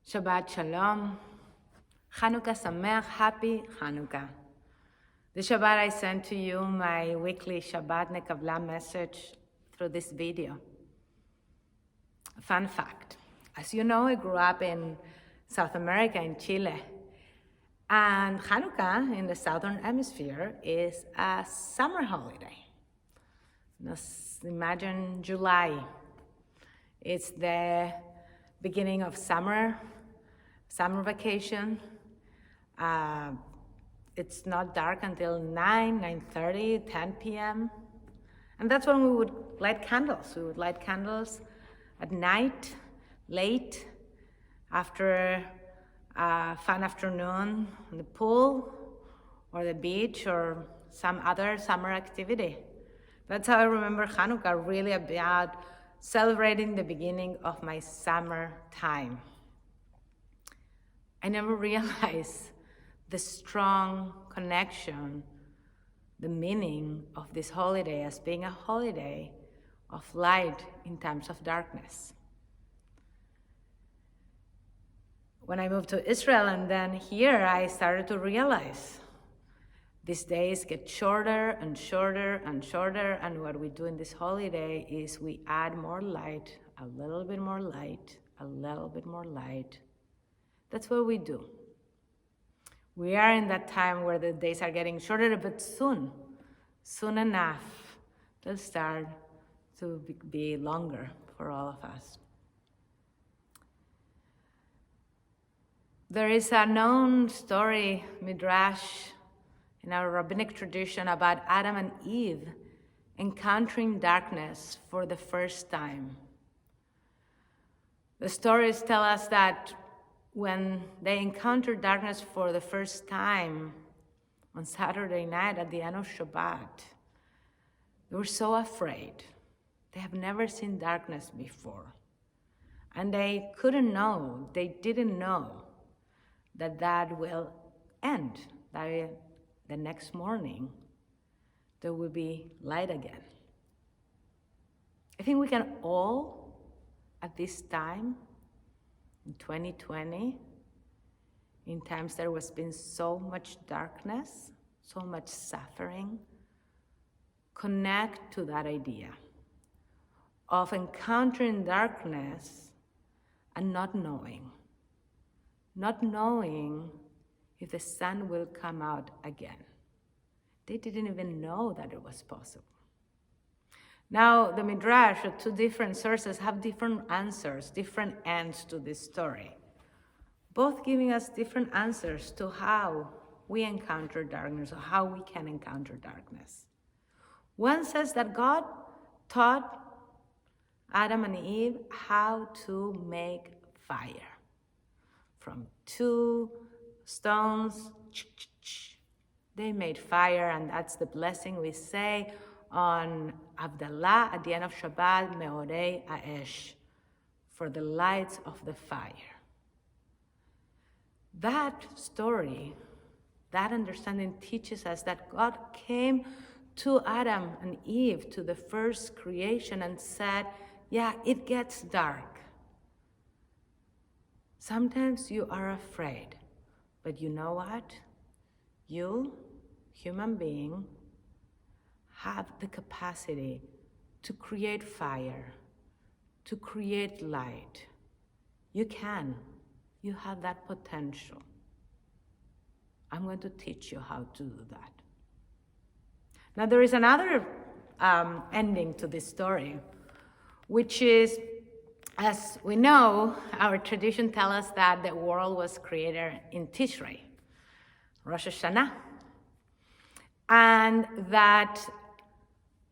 Shabbat Shalom, Hanukkah Sameach, Happy Hanukkah. This Shabbat I sent to you my weekly Hanukkah message through this video. Fun fact, as you know, I grew up in South America, in Chile. And Hanukkah in the Southern Hemisphere is a summer holiday. Just imagine July. It's the beginning of summer vacation. It's not dark until 9:30, 10 p.m. And that's when we would light candles. We would light candles at night, late, after a fun afternoon in the pool or the beach or some other summer activity. That's how I remember Hanukkah, really about celebrating the beginning of my summer time. I never realized the strong connection, the meaning of this holiday as being a holiday of light in times of darkness. When I moved to Israel and then here, I started to realize these days get shorter and shorter and shorter, and what we do in this holiday is we add more light, a little bit more light, a little bit more light. That's what we do. We are in that time where the days are getting shorter, but soon enough, they'll start to be longer for all of us. There is a known story, midrash, in our rabbinic tradition about Adam and Eve encountering darkness for the first time. The stories tell us that when they encountered darkness for the first time on Saturday night at the end of Shabbat, they were so afraid. They have never seen darkness before. And they didn't know that will end, that the next morning there will be light again. I think we can all, at this time, in 2020, in times there has been so much darkness, so much suffering, connect to that idea of encountering darkness and not knowing if the sun will come out again. They didn't even know that it was possible. Now, the Midrash, or two different sources, have different answers, different ends to this story, both giving us different answers to how we encounter darkness, or how we can encounter darkness. One says that God taught Adam and Eve how to make fire. From two stones, they made fire, and that's the blessing we say on Havdalah at the end of Shabbat, Meorei Ha'esh, for the lights of the fire. That story, that understanding teaches us that God came to Adam and Eve, to the first creation, and said, yeah, it gets dark. Sometimes you are afraid, but you know what? You, human being, have the capacity to create fire, to create light. You can. You have that potential. I'm going to teach you how to do that. Now, there is another ending to this story, which is, as we know, our tradition tells us that the world was created in Tishrei, Rosh Hashanah, and that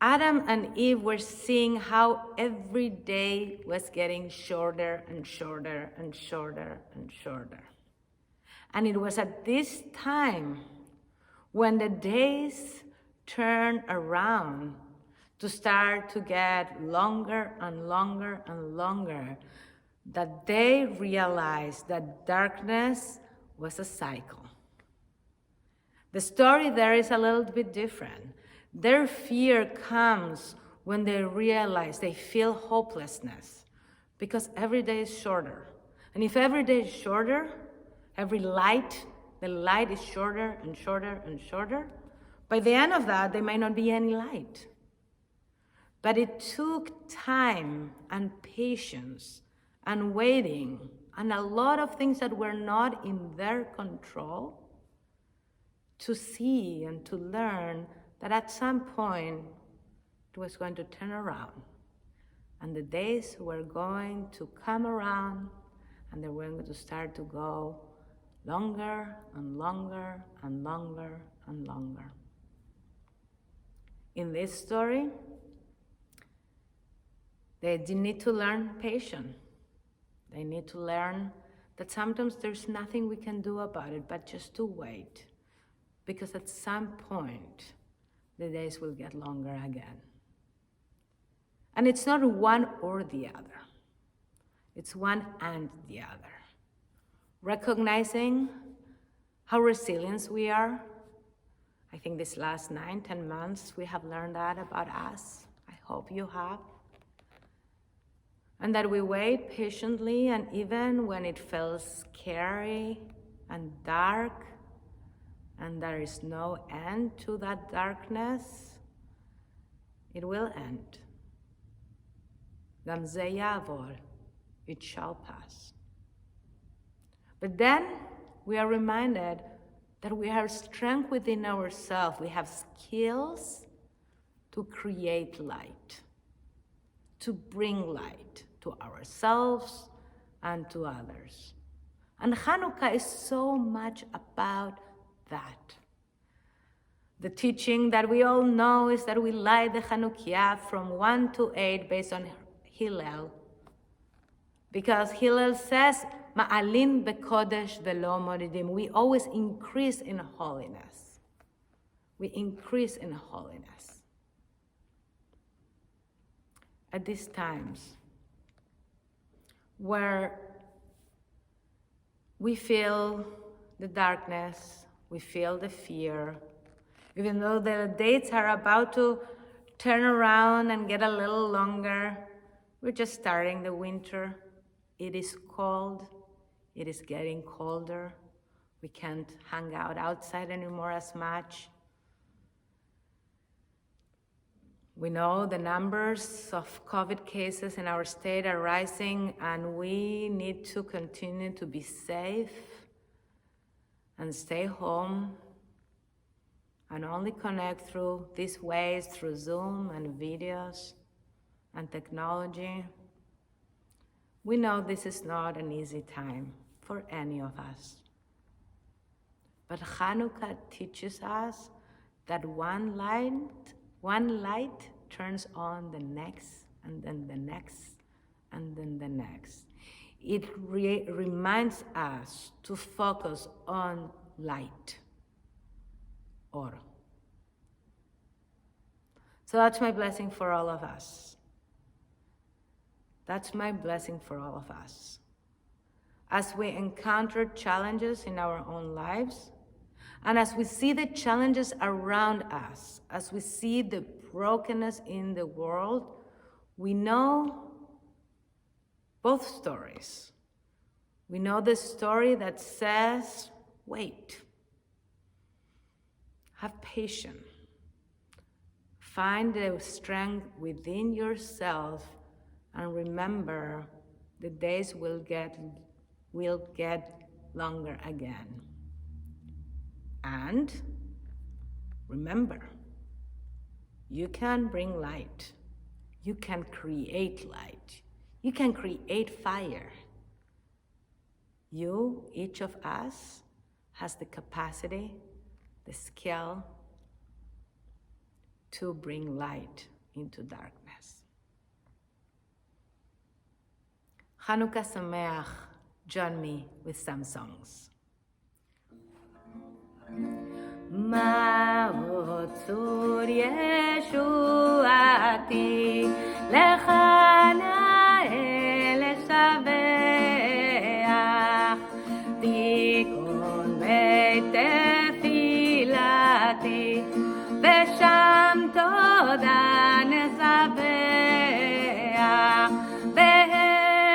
Adam and Eve were seeing how every day was getting shorter and shorter and shorter and shorter. And it was at this time when the days turned around to start to get longer and longer and longer, that they realized that darkness was a cycle. The story there is a little bit different. Their fear comes when they realize they feel hopelessness because every day is shorter. And if every day is shorter, the light is shorter and shorter and shorter, by the end of that, there might not be any light. But it took time and patience and waiting and a lot of things that were not in their control to see and to learn that at some point it was going to turn around. And the days were going to come around and they were going to start to go longer and longer and longer and longer. In this story, they need to learn patience. They need to learn that sometimes there's nothing we can do about it, but just to wait. Because at some point, the days will get longer again. And it's not one or the other. It's one and the other. Recognizing how resilient we are. I think this last 9-10 months, we have learned that about us. I hope you have. And that we wait patiently, and even when it feels scary and dark, and there is no end to that darkness, it will end. Gam ze ya'avor, it shall pass. But then we are reminded that we have strength within ourselves. We have skills to create light, to bring light to ourselves and to others. And Hanukkah is so much about that. The teaching that we all know is that we light the Hanukkah from 1 to 8 based on Hillel. Because Hillel says, Ma'alin bekodesh velo moridim. We always increase in holiness. We increase in holiness. At these times where we feel the darkness, we feel the fear, even though the dates are about to turn around and get a little longer, we're just starting the winter. It is cold. It is getting colder. We can't hang out outside anymore as much. We know the numbers of COVID cases in our state are rising, and we need to continue to be safe and stay home and only connect through these ways, through Zoom and videos and technology. We know this is not an easy time for any of us. But Hanukkah teaches us that one light turns on the next, and then the next, and then the next. It reminds us to focus on light, or. So that's my blessing for all of us. That's my blessing for all of us. As we encounter challenges in our own lives, and as we see the challenges around us, as we see the brokenness in the world, we know both stories. We know the story that says, wait, have patience, find the strength within yourself, and remember the days will get longer again. And remember, you can bring light. You can create light. You can create fire. You, each of us, has the capacity, the skill to bring light into darkness. Hanukkah Sameach, join me with some songs. Ma'ot tzur Yeshuati Lechana Leshaveach Tikon Beit Tefilati Vesham Toda Nezaveach Be'etachin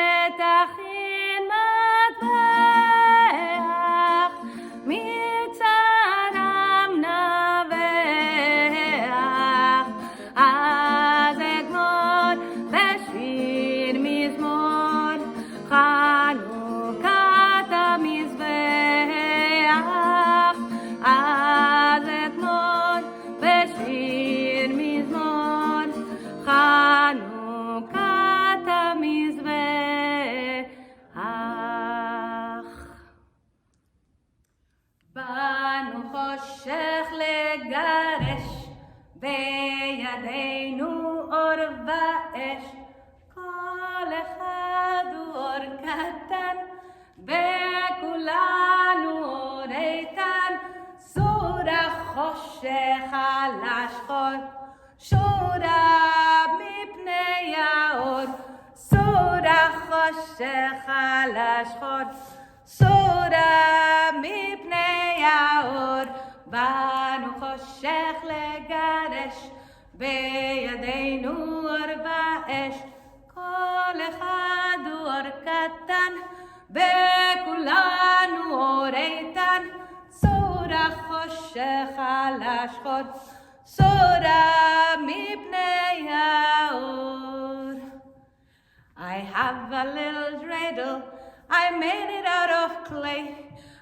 קטן, בכולנו אור איתן, סור החושך על השחור, שורה מפני האור, סור החושך על השחור, סורה מפני האור, בנו חושך לגרש, בידינו אור ואש, כל אחד הוא אור קטן, בכולנו אור איתן, סור החושך על השחור, סורה מפני האור. I have a little dreidel, I made it out of clay,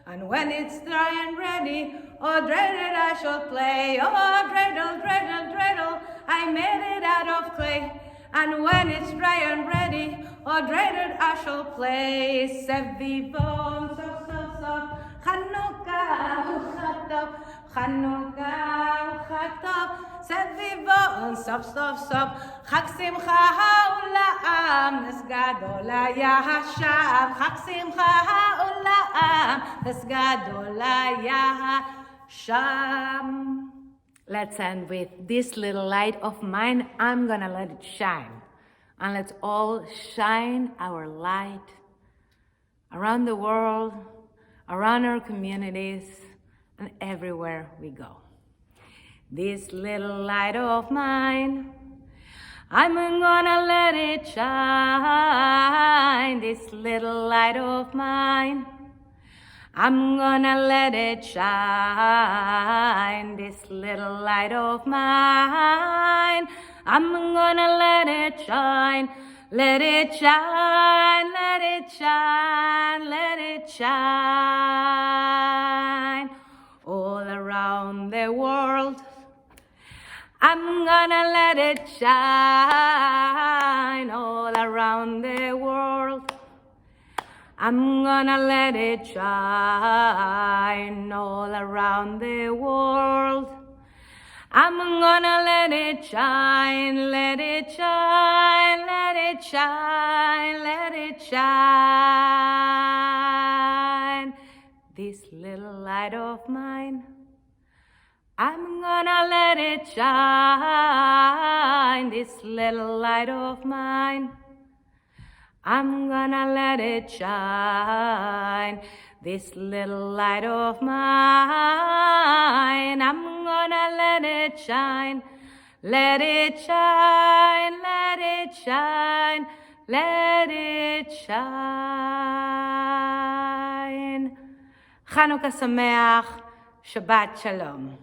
and when it's dry and ready, oh dreidel I shall play. Oh dreidel, dreidel, dreidel, I made it out of clay, and when it's dry and ready, oh dreidel I shall play. Sevivon, sov, sov, sov, Hanukkah, uchatov, Hanukkah, uchatov, Sevivon, sov, sov, sov, Chag simcha ha'olam, nes gadol haya hasham, Chag simcha ha'olam, nes gadol haya hasham. Let's end with this little light of mine. I'm gonna let it shine. And let's all shine our light around the world, around our communities, and everywhere we go. This little light of mine, I'm gonna let it shine. This little light of mine, I'm gonna let it shine. This little light of mine, I'm gonna let it shine. Let it shine, let it shine, let it shine all around the world. I'm gonna let it shine all around the world. I'm gonna let it shine all around the world. I'm gonna let it shine, let it shine, let it shine, let it shine. This little light of mine, I'm gonna let it shine. This little light of mine, I'm gonna let it shine. This little light of mine, I'm gonna let it shine. Let it shine, let it shine, let it shine. Hanukkah Sameach, Shabbat Shalom.